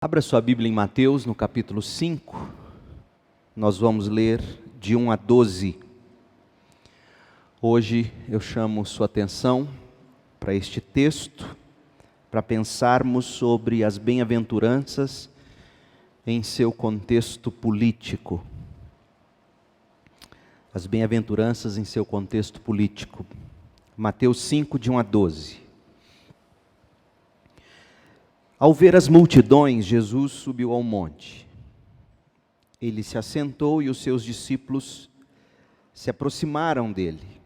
Abra sua Bíblia em Mateus, no capítulo 5, nós vamos ler de 1 a 12. Hoje eu chamo sua atenção para este texto, para pensarmos sobre as bem-aventuranças em seu contexto político. As bem-aventuranças em seu contexto político. Mateus 5, de 1 a 12. Ao ver as multidões, Jesus subiu ao monte. Ele se assentou e os seus discípulos se aproximaram dele.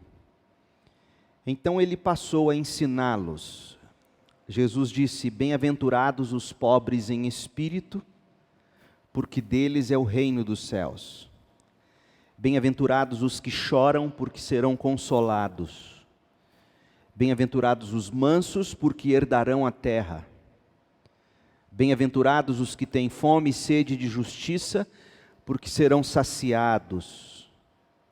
Então ele passou a ensiná-los. Jesus disse: Bem-aventurados os pobres em espírito, porque deles é o reino dos céus. Bem-aventurados os que choram, porque serão consolados. Bem-aventurados os mansos, porque herdarão a terra. Bem-aventurados os que têm fome e sede de justiça, porque serão saciados.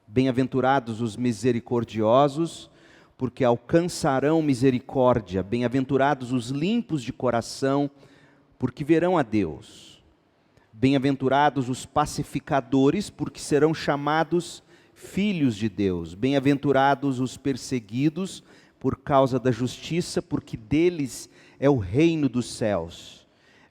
Bem-aventurados os misericordiosos, porque alcançarão misericórdia. Bem-aventurados os limpos de coração, porque verão a Deus. Bem-aventurados os pacificadores, porque serão chamados filhos de Deus. Bem-aventurados os perseguidos por causa da justiça, porque deles é o reino dos céus.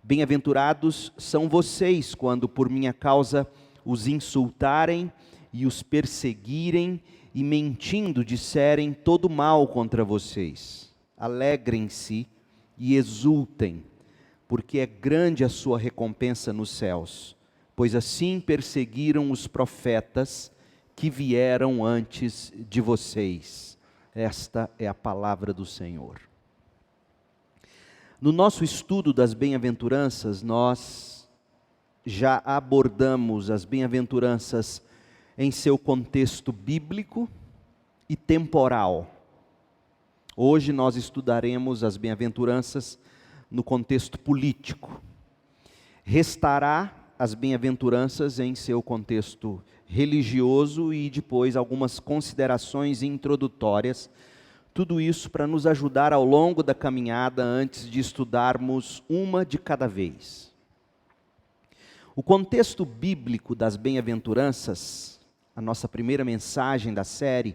Bem-aventurados são vocês quando por minha causa os insultarem e os perseguirem e mentindo disserem todo mal contra vocês. Alegrem-se e exultem, porque é grande a sua recompensa nos céus, pois assim perseguiram os profetas que vieram antes de vocês. Esta é a palavra do Senhor. No nosso estudo das bem-aventuranças, nós já abordamos as bem-aventuranças em seu contexto bíblico e temporal. Hoje nós estudaremos as bem-aventuranças no contexto político. Restará as bem-aventuranças em seu contexto religioso e depois algumas considerações introdutórias. Tudo isso para nos ajudar ao longo da caminhada antes de estudarmos uma de cada vez. O contexto bíblico das bem-aventuranças, a nossa primeira mensagem da série,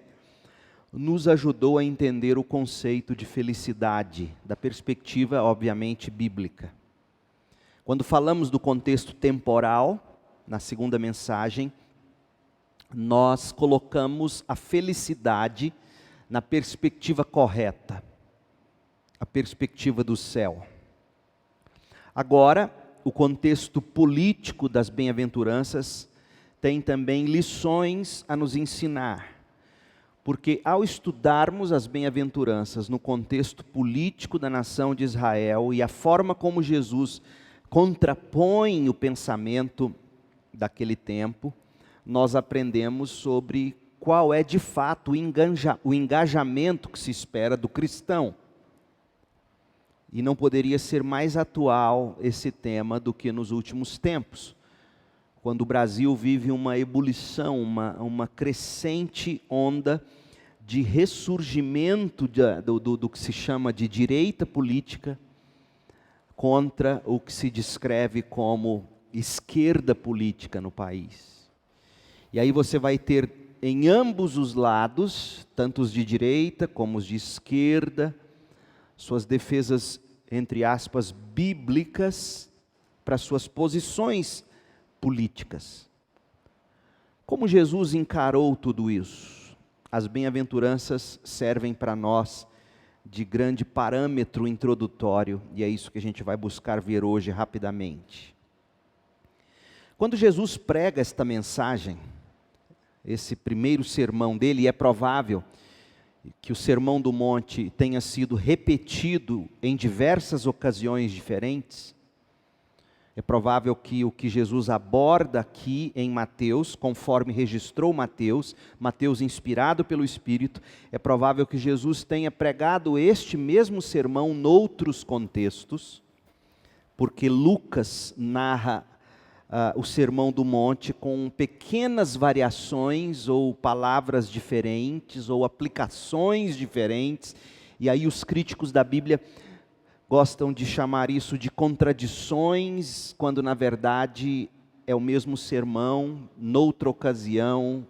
nos ajudou a entender o conceito de felicidade, da perspectiva, obviamente, bíblica. Quando falamos do contexto temporal, na segunda mensagem, nós colocamos a felicidade na perspectiva correta, a perspectiva do céu. Agora, o contexto político das bem-aventuranças tem também lições a nos ensinar, porque ao estudarmos as bem-aventuranças no contexto político da nação de Israel e a forma como Jesus contrapõe o pensamento daquele tempo, nós aprendemos sobre qual é de fato o engajamento que se espera do cristão. E não poderia ser mais atual esse tema do que nos últimos tempos, quando o Brasil vive uma ebulição, uma crescente onda de ressurgimento do que se chama de direita política contra o que se descreve como esquerda política no país. E aí você vai ter em ambos os lados, tanto os de direita como os de esquerda, suas defesas, entre aspas, bíblicas, para suas posições políticas. Como Jesus encarou tudo isso? As bem-aventuranças servem para nós de grande parâmetro introdutório, e é isso que a gente vai buscar ver hoje rapidamente. Quando Jesus prega esta mensagem, esse primeiro sermão dele, e é provável que o Sermão do Monte tenha sido repetido em diversas ocasiões diferentes. É provável que o que Jesus aborda aqui em Mateus, conforme registrou Mateus inspirado pelo Espírito, é provável que Jesus tenha pregado este mesmo sermão noutros contextos, porque Lucas narra o Sermão do Monte com pequenas variações ou palavras diferentes ou aplicações diferentes, e aí os críticos da Bíblia gostam de chamar isso de contradições, quando na verdade é o mesmo sermão, noutra ocasião,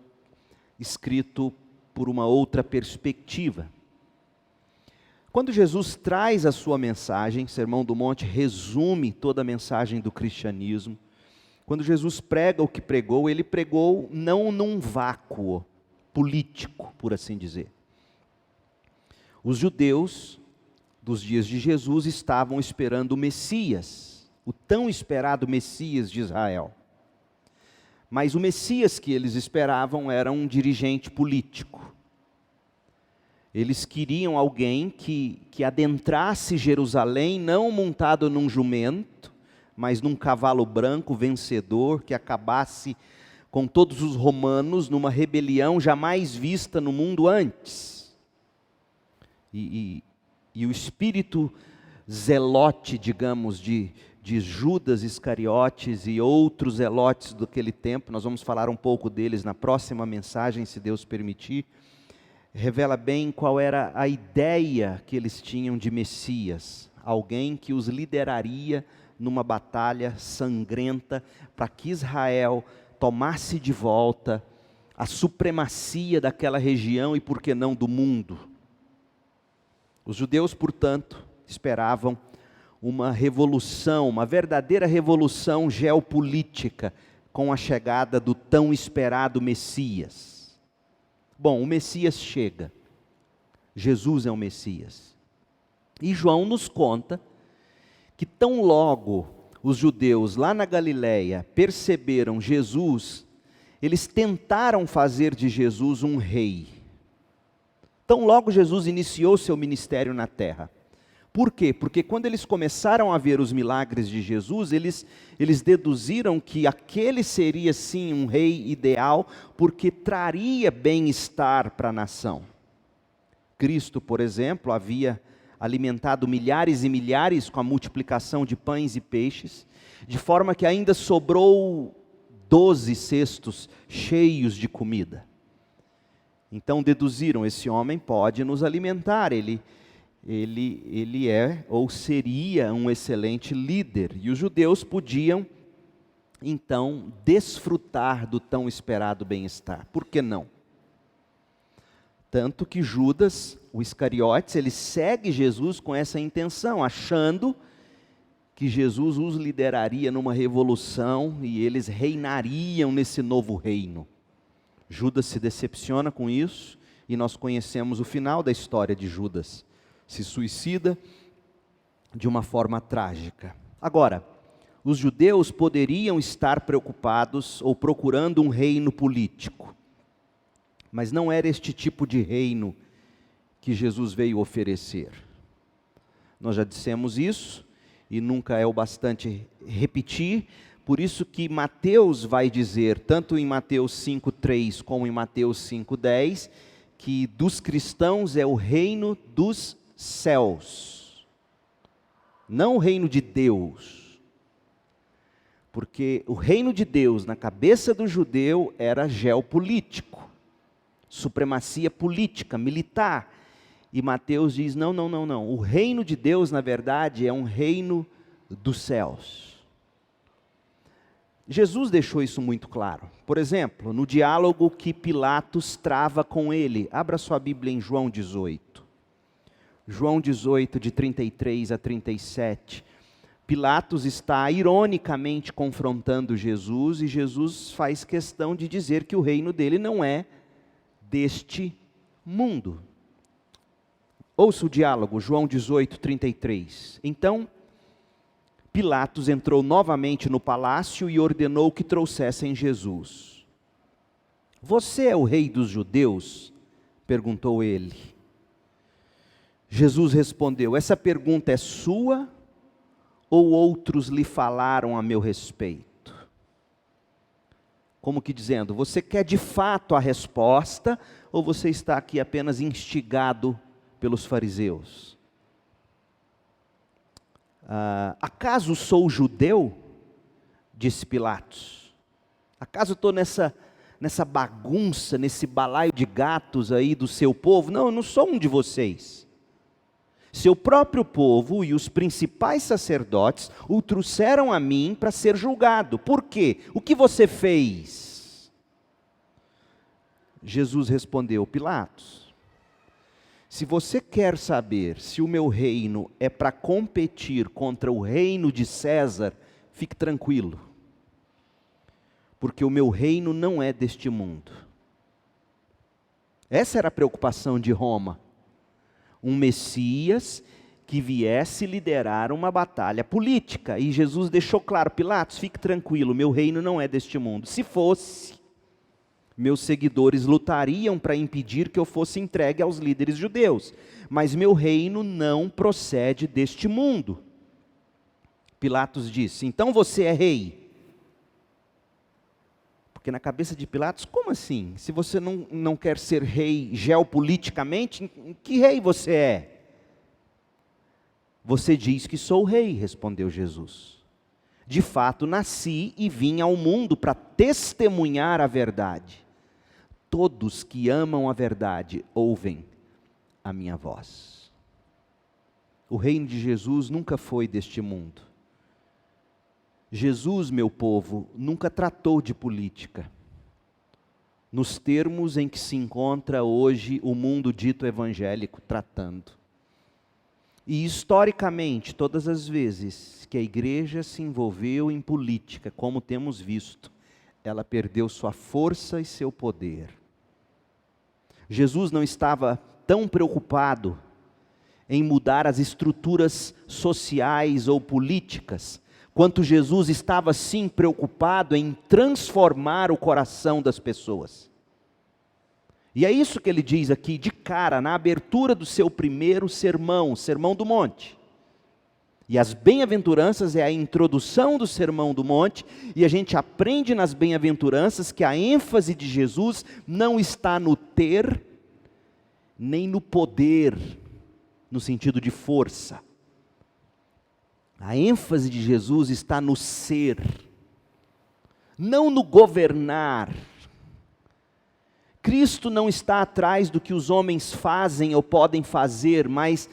escrito por uma outra perspectiva. Quando Jesus traz a sua mensagem, Sermão do Monte resume toda a mensagem do cristianismo. Quando Jesus prega o que pregou, ele pregou não num vácuo político, por assim dizer. Os judeus dos dias de Jesus estavam esperando o Messias, o tão esperado Messias de Israel. Mas o Messias que eles esperavam era um dirigente político. Eles queriam alguém que adentrasse Jerusalém, não montado num jumento, mas num cavalo branco vencedor, que acabasse com todos os romanos numa rebelião jamais vista no mundo antes. E o espírito zelote, digamos, de Judas Iscariotes e outros zelotes daquele tempo, nós vamos falar um pouco deles na próxima mensagem, se Deus permitir, revela bem qual era a ideia que eles tinham de Messias, alguém que os lideraria numa batalha sangrenta para que Israel tomasse de volta a supremacia daquela região e, por que não, do mundo. Os judeus, portanto, esperavam uma revolução, uma verdadeira revolução geopolítica com a chegada do tão esperado Messias. Bom, o Messias chega. Jesus é o Messias. E João nos conta que tão logo os judeus lá na Galileia perceberam Jesus, eles tentaram fazer de Jesus um rei. Tão logo Jesus iniciou seu ministério na terra. Por quê? Porque quando eles começaram a ver os milagres de Jesus, eles deduziram que aquele seria sim um rei ideal, porque traria bem-estar para a nação. Cristo, por exemplo, havia alimentado milhares e milhares com a multiplicação de pães e peixes, de forma que ainda sobrou 12 cestos cheios de comida. Então deduziram, esse homem pode nos alimentar, ele é ou seria um excelente líder. E os judeus podiam, então, desfrutar do tão esperado bem-estar. Por que não? Tanto que Judas, o Iscariotes, ele segue Jesus com essa intenção, achando que Jesus os lideraria numa revolução e eles reinariam nesse novo reino. Judas se decepciona com isso e nós conhecemos o final da história de Judas. Se suicida de uma forma trágica. Agora, os judeus poderiam estar preocupados ou procurando um reino político, mas não era este tipo de reino que Jesus veio oferecer. Nós já dissemos isso, e nunca é o bastante repetir, por isso que Mateus vai dizer, tanto em Mateus 5:3 como em Mateus 5:10, que dos cristãos é o reino dos céus, não o reino de Deus, porque o reino de Deus na cabeça do judeu era geopolítico, supremacia política, militar, e Mateus diz, não, o reino de Deus na verdade é um reino dos céus. Jesus deixou isso muito claro, por exemplo, no diálogo que Pilatos trava com ele, abra sua Bíblia em João 18. João 18, de 33 a 37, Pilatos está ironicamente confrontando Jesus, e Jesus faz questão de dizer que o reino dele não é deste mundo. Ouça o diálogo, João 18, 33. Então, Pilatos entrou novamente no palácio e ordenou que trouxessem Jesus. Você é o rei dos judeus? Perguntou ele. Jesus respondeu, essa pergunta é sua ou outros lhe falaram a meu respeito? Como que dizendo, você quer de fato a resposta ou você está aqui apenas instigado pelos fariseus? Acaso sou judeu? Disse Pilatos. Acaso estou nessa bagunça, nesse balaio de gatos aí do seu povo? Não, eu não sou um de vocês. Seu próprio povo e os principais sacerdotes o trouxeram a mim para ser julgado. Por quê? O que você fez? Jesus respondeu: Pilatos, se você quer saber se o meu reino é para competir contra o reino de César, fique tranquilo, porque o meu reino não é deste mundo. Essa era a preocupação de Roma. Um Messias que viesse liderar uma batalha política. E Jesus deixou claro: Pilatos, fique tranquilo, meu reino não é deste mundo. Se fosse, meus seguidores lutariam para impedir que eu fosse entregue aos líderes judeus. Mas meu reino não procede deste mundo. Pilatos disse: então você é rei? Porque na cabeça de Pilatos, como assim? Se você não quer ser rei geopoliticamente, que rei você é? Você diz que sou rei, respondeu Jesus. De fato, nasci e vim ao mundo para testemunhar a verdade. Todos que amam a verdade ouvem a minha voz. O reino de Jesus nunca foi deste mundo. Jesus, meu povo, nunca tratou de política, nos termos em que se encontra hoje o mundo dito evangélico tratando. E historicamente, todas as vezes que a igreja se envolveu em política, como temos visto, ela perdeu sua força e seu poder. Jesus não estava tão preocupado em mudar as estruturas sociais ou políticas, quanto Jesus estava sim preocupado em transformar o coração das pessoas. E é isso que ele diz aqui de cara, na abertura do seu primeiro sermão, o Sermão do Monte. E as bem-aventuranças é a introdução do Sermão do Monte, e a gente aprende nas bem-aventuranças que a ênfase de Jesus não está no ter, nem no poder, no sentido de força. A ênfase de Jesus está no ser, não no governar. Cristo não está atrás do que os homens fazem ou podem fazer, mas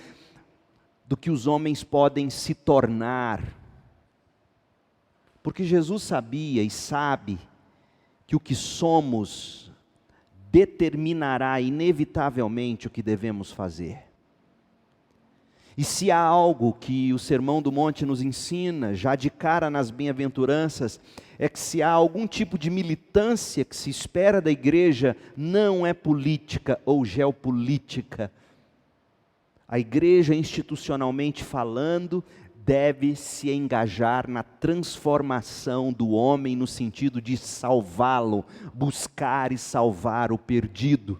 do que os homens podem se tornar. Porque Jesus sabia e sabe que o que somos determinará inevitavelmente o que devemos fazer. E se há algo que o Sermão do Monte nos ensina, já de cara nas bem-aventuranças, é que se há algum tipo de militância que se espera da igreja, não é política ou geopolítica. A igreja, institucionalmente falando, deve se engajar na transformação do homem no sentido de salvá-lo, buscar e salvar o perdido.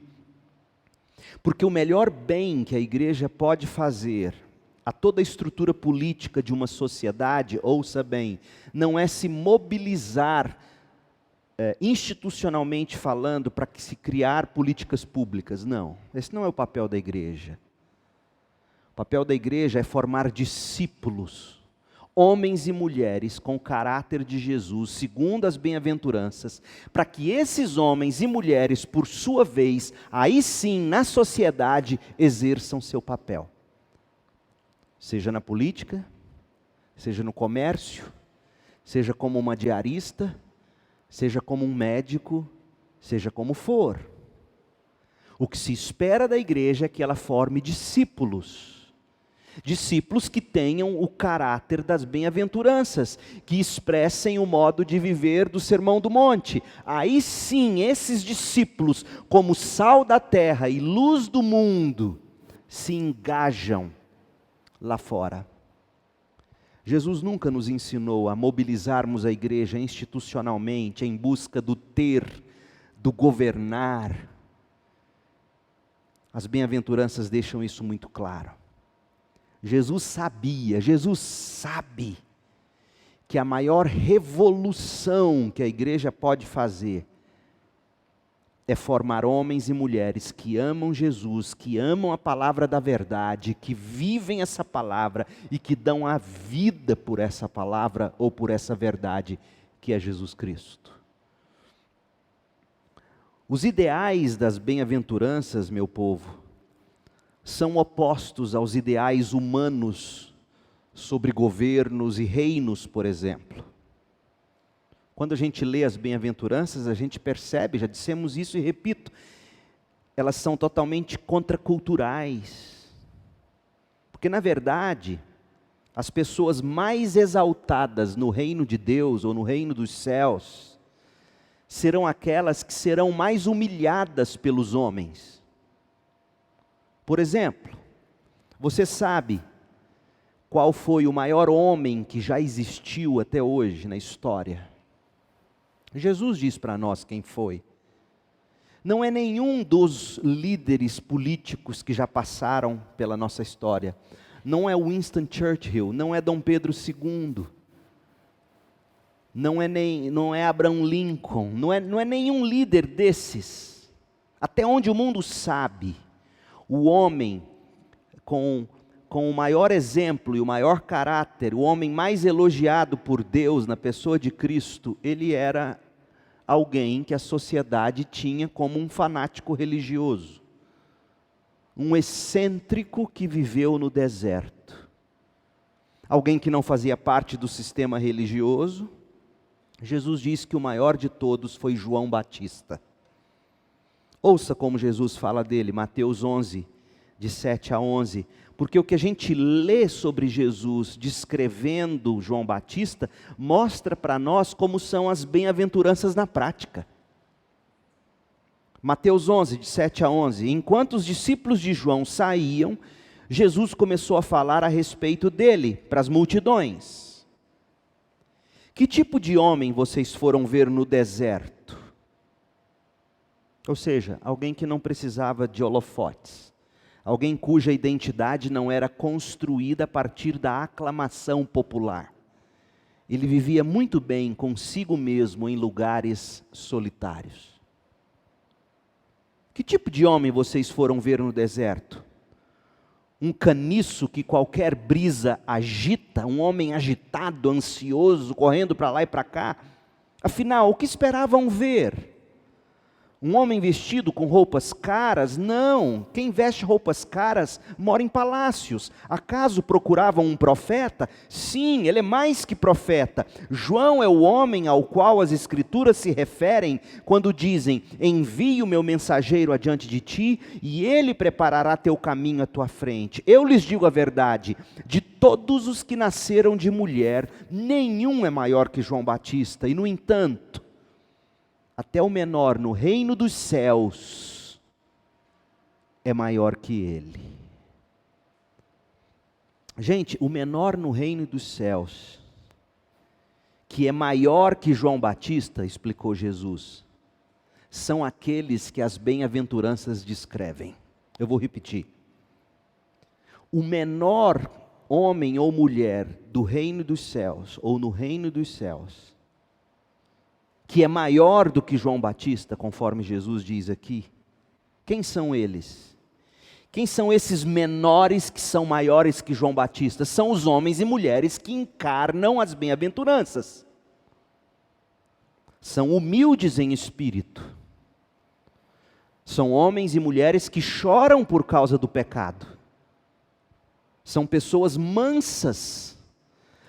Porque o melhor bem que a igreja pode fazer a toda a estrutura política de uma sociedade, ouça bem, não é se mobilizar institucionalmente falando para que se criar políticas públicas, não. Esse não é o papel da igreja. O papel da igreja é formar discípulos, homens e mulheres com o caráter de Jesus, segundo as bem-aventuranças, para que esses homens e mulheres, por sua vez, aí sim, na sociedade, exerçam seu papel. Seja na política, seja no comércio, seja como uma diarista, seja como um médico, seja como for. O que se espera da igreja é que ela forme discípulos. Discípulos que tenham o caráter das bem-aventuranças, que expressem o modo de viver do Sermão do Monte. Aí sim, esses discípulos, como sal da terra e luz do mundo, se engajam lá fora. Jesus nunca nos ensinou a mobilizarmos a igreja institucionalmente em busca do ter, do governar. As bem-aventuranças deixam isso muito claro. Jesus sabe que a maior revolução que a igreja pode fazer é formar homens e mulheres que amam Jesus, que amam a palavra da verdade, que vivem essa palavra e que dão a vida por essa palavra ou por essa verdade que é Jesus Cristo. Os ideais das bem-aventuranças, meu povo, são opostos aos ideais humanos sobre governos e reinos, por exemplo. Quando a gente lê as bem-aventuranças, a gente percebe, já dissemos isso e repito, elas são totalmente contraculturais. Porque, na verdade, as pessoas mais exaltadas no reino de Deus ou no reino dos céus serão aquelas que serão mais humilhadas pelos homens. Por exemplo, você sabe qual foi o maior homem que já existiu até hoje na história? Jesus diz para nós quem foi. Não é nenhum dos líderes políticos que já passaram pela nossa história. Não é Winston Churchill, não é Dom Pedro II, não é Abraham Lincoln, não é nenhum líder desses. Até onde o mundo sabe, o homem com o maior exemplo e o maior caráter, o homem mais elogiado por Deus na pessoa de Cristo, ele era alguém que a sociedade tinha como um fanático religioso. Um excêntrico que viveu no deserto. Alguém que não fazia parte do sistema religioso. Jesus diz que o maior de todos foi João Batista. Ouça como Jesus fala dele, Mateus 11, de 7 a 11. Porque o que a gente lê sobre Jesus descrevendo João Batista, mostra para nós como são as bem-aventuranças na prática. Mateus 11, de 7 a 11. Enquanto os discípulos de João saíam, Jesus começou a falar a respeito dele, para as multidões. Que tipo de homem vocês foram ver no deserto? Ou seja, alguém que não precisava de holofotes. Alguém cuja identidade não era construída a partir da aclamação popular. Ele vivia muito bem consigo mesmo em lugares solitários. Que tipo de homem vocês foram ver no deserto? Um caniço que qualquer brisa agita, um homem agitado, ansioso, correndo para lá e para cá? Afinal, o que esperavam ver? Um homem vestido com roupas caras? Não, quem veste roupas caras mora em palácios. Acaso procuravam um profeta? Sim, ele é mais que profeta. João é o homem ao qual as escrituras se referem quando dizem: envie o meu mensageiro adiante de ti e ele preparará teu caminho à tua frente. Eu lhes digo a verdade, de todos os que nasceram de mulher, nenhum é maior que João Batista. E no entanto, até o menor no reino dos céus é maior que ele. Gente, o menor no reino dos céus, que é maior que João Batista, explicou Jesus, são aqueles que as bem-aventuranças descrevem. Eu vou repetir. O menor homem ou mulher do reino dos céus, ou no reino dos céus, que é maior do que João Batista, conforme Jesus diz aqui. Quem são eles? Quem são esses menores que são maiores que João Batista? São os homens e mulheres que encarnam as bem-aventuranças. São humildes em espírito. São homens e mulheres que choram por causa do pecado. São pessoas mansas.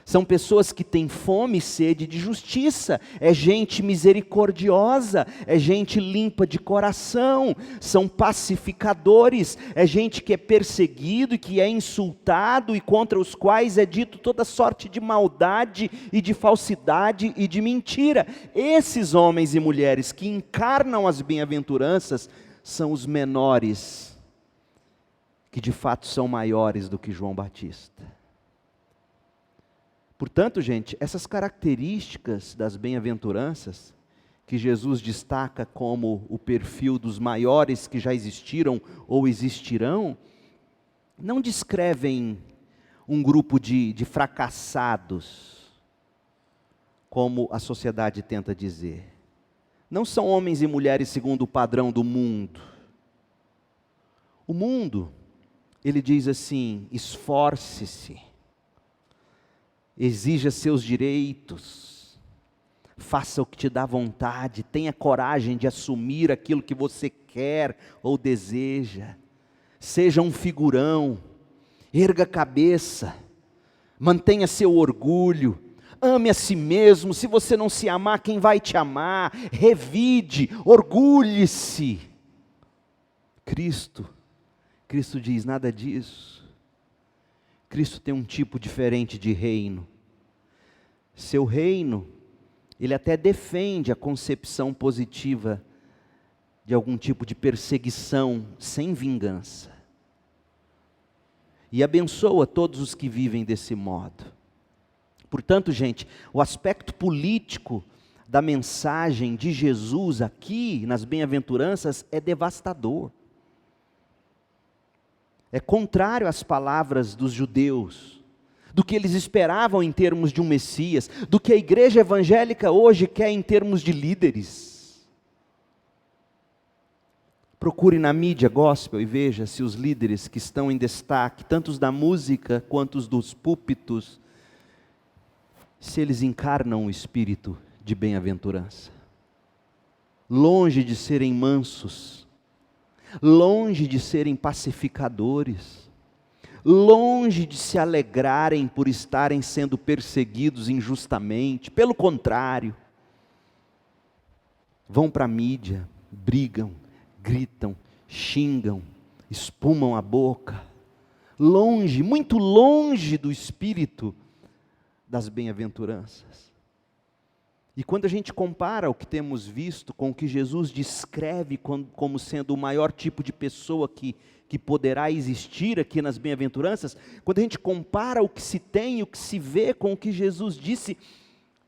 São pessoas que têm fome e sede de justiça, é gente misericordiosa, é gente limpa de coração, são pacificadores, é gente que é perseguido e que é insultado e contra os quais é dito toda sorte de maldade e de falsidade e de mentira. Esses homens e mulheres que encarnam as bem-aventuranças são os menores, que de fato são maiores do que João Batista. Portanto, gente, essas características das bem-aventuranças, que Jesus destaca como o perfil dos maiores que já existiram ou existirão, não descrevem um grupo de fracassados, como a sociedade tenta dizer. Não são homens e mulheres segundo o padrão do mundo. O mundo, ele diz assim: esforce-se, exija seus direitos, faça o que te dá vontade, tenha coragem de assumir aquilo que você quer ou deseja, seja um figurão, erga a cabeça, mantenha seu orgulho, ame a si mesmo. Se você não se amar, quem vai te amar? Revide, orgulhe-se. Cristo diz nada disso. Cristo tem um tipo diferente de reino. Seu reino, ele até defende a concepção positiva de algum tipo de perseguição sem vingança. E abençoa todos os que vivem desse modo. Portanto, gente, o aspecto político da mensagem de Jesus aqui nas bem-aventuranças é devastador. É contrário às palavras dos judeus, do que eles esperavam em termos de um Messias, do que a igreja evangélica hoje quer em termos de líderes. Procure na mídia gospel e veja se os líderes que estão em destaque, tanto os da música quanto os dos púlpitos, se eles encarnam o espírito de bem-aventurança. Longe de serem mansos, longe de serem pacificadores, longe de se alegrarem por estarem sendo perseguidos injustamente, pelo contrário, vão para a mídia, brigam, gritam, xingam, espumam a boca, longe, muito longe do espírito das bem-aventuranças. E quando a gente compara o que temos visto com o que Jesus descreve como sendo o maior tipo de pessoa que poderá existir aqui nas bem-aventuranças, quando a gente compara o que se tem e o que se vê com o que Jesus disse,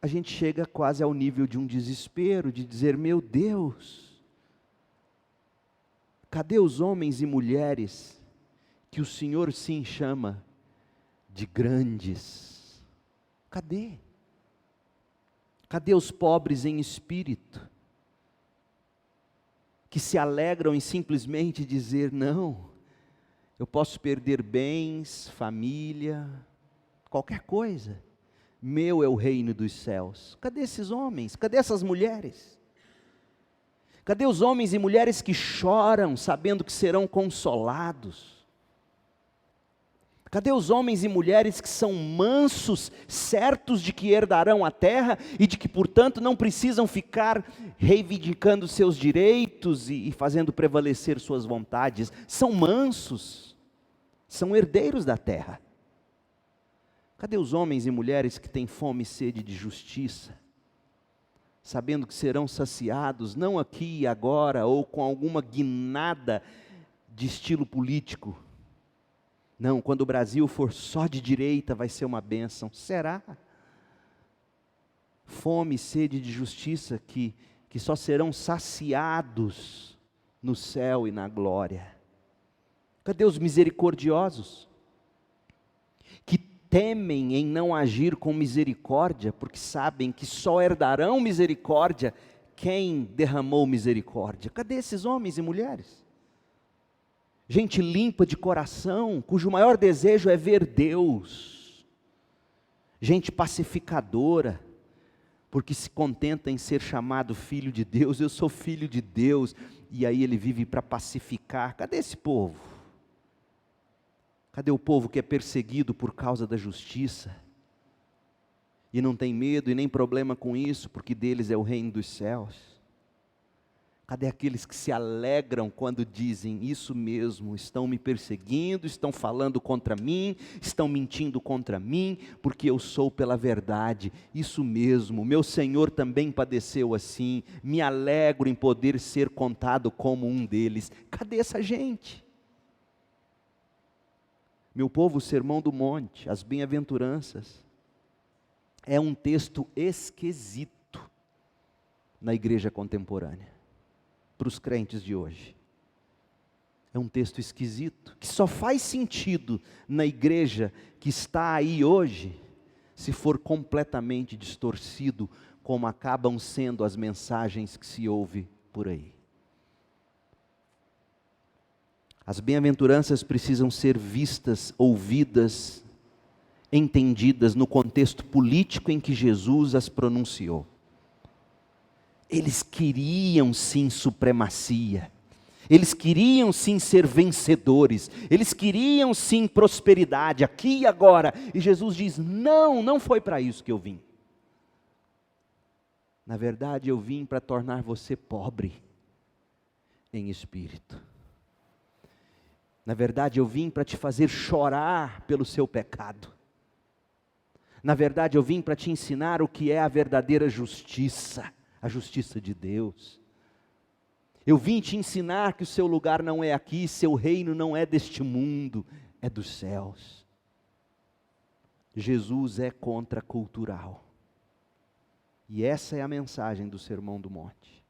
a gente chega quase ao nível de um desespero, de dizer, meu Deus, cadê os homens e mulheres que o Senhor sim chama de grandes? Cadê? Cadê os pobres em espírito? Que se alegram em simplesmente dizer, não, eu posso perder bens, família, qualquer coisa. Meu é o reino dos céus. Cadê esses homens? Cadê essas mulheres? Cadê os homens e mulheres que choram, sabendo que serão consolados? Cadê os homens e mulheres que são mansos, certos de que herdarão a terra e de que, portanto, não precisam ficar reivindicando seus direitos e fazendo prevalecer suas vontades? São mansos, são herdeiros da terra. Cadê os homens e mulheres que têm fome e sede de justiça, sabendo que serão saciados, não aqui e agora, ou com alguma guinada de estilo político? Não, quando o Brasil for só de direita, vai ser uma bênção. Será? Fome e sede de justiça que só serão saciados no céu e na glória. Cadê os misericordiosos? Que temem em não agir com misericórdia, porque sabem que só herdarão misericórdia quem derramou misericórdia. Cadê esses homens e mulheres? Gente limpa de coração, cujo maior desejo é ver Deus. Gente pacificadora, porque se contenta em ser chamado filho de Deus. Eu sou filho de Deus, e aí ele vive para pacificar. Cadê esse povo? Cadê o povo que é perseguido por causa da justiça? E não tem medo e nem problema com isso, porque deles é o reino dos céus. Cadê aqueles que se alegram quando dizem, isso mesmo, estão me perseguindo, estão falando contra mim, estão mentindo contra mim, porque eu sou pela verdade, isso mesmo, meu Senhor também padeceu assim, me alegro em poder ser contado como um deles. Cadê essa gente? Meu povo, o Sermão do Monte, as bem-aventuranças, é um texto esquisito na igreja contemporânea. Para os crentes de hoje. É um texto esquisito, que só faz sentido na igreja que está aí hoje, se for completamente distorcido, como acabam sendo as mensagens que se ouve por aí. As bem-aventuranças precisam ser vistas, ouvidas, entendidas no contexto político em que Jesus as pronunciou. Eles queriam sim supremacia, Eles queriam sim ser vencedores, eles queriam sim prosperidade aqui e agora. E Jesus diz: não, não foi para isso que eu vim. Na verdade, eu vim para tornar você pobre em espírito. Na verdade, eu vim para te fazer chorar pelo seu pecado. Na verdade, eu vim para te ensinar o que é a verdadeira justiça, a justiça de Deus. Eu vim te ensinar que o seu lugar não é aqui, seu reino não é deste mundo, é dos céus. Jesus é contracultural. E essa é a mensagem do Sermão do Monte.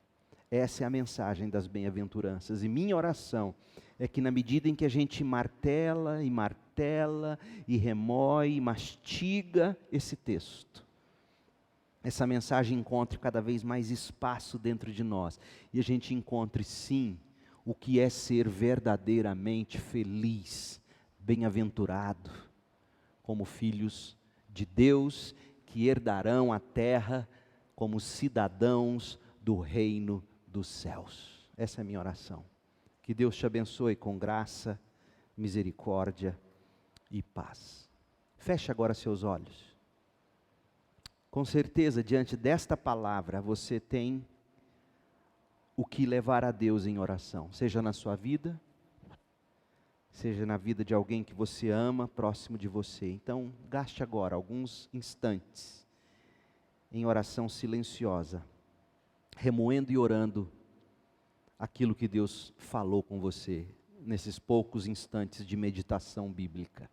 Essa é a mensagem das bem-aventuranças. E minha oração é que na medida em que a gente martela e remói e mastiga esse texto, essa mensagem encontre cada vez mais espaço dentro de nós. E a gente encontre sim o que é ser verdadeiramente feliz, bem-aventurado, como filhos de Deus que herdarão a terra como cidadãos do reino dos céus. Essa é a minha oração. Que Deus te abençoe com graça, misericórdia e paz. Feche agora seus olhos. Com certeza, diante desta palavra, você tem o que levar a Deus em oração, seja na sua vida, seja na vida de alguém que você ama, próximo de você. Então, gaste agora alguns instantes em oração silenciosa, remoendo e orando aquilo que Deus falou com você, nesses poucos instantes de meditação bíblica.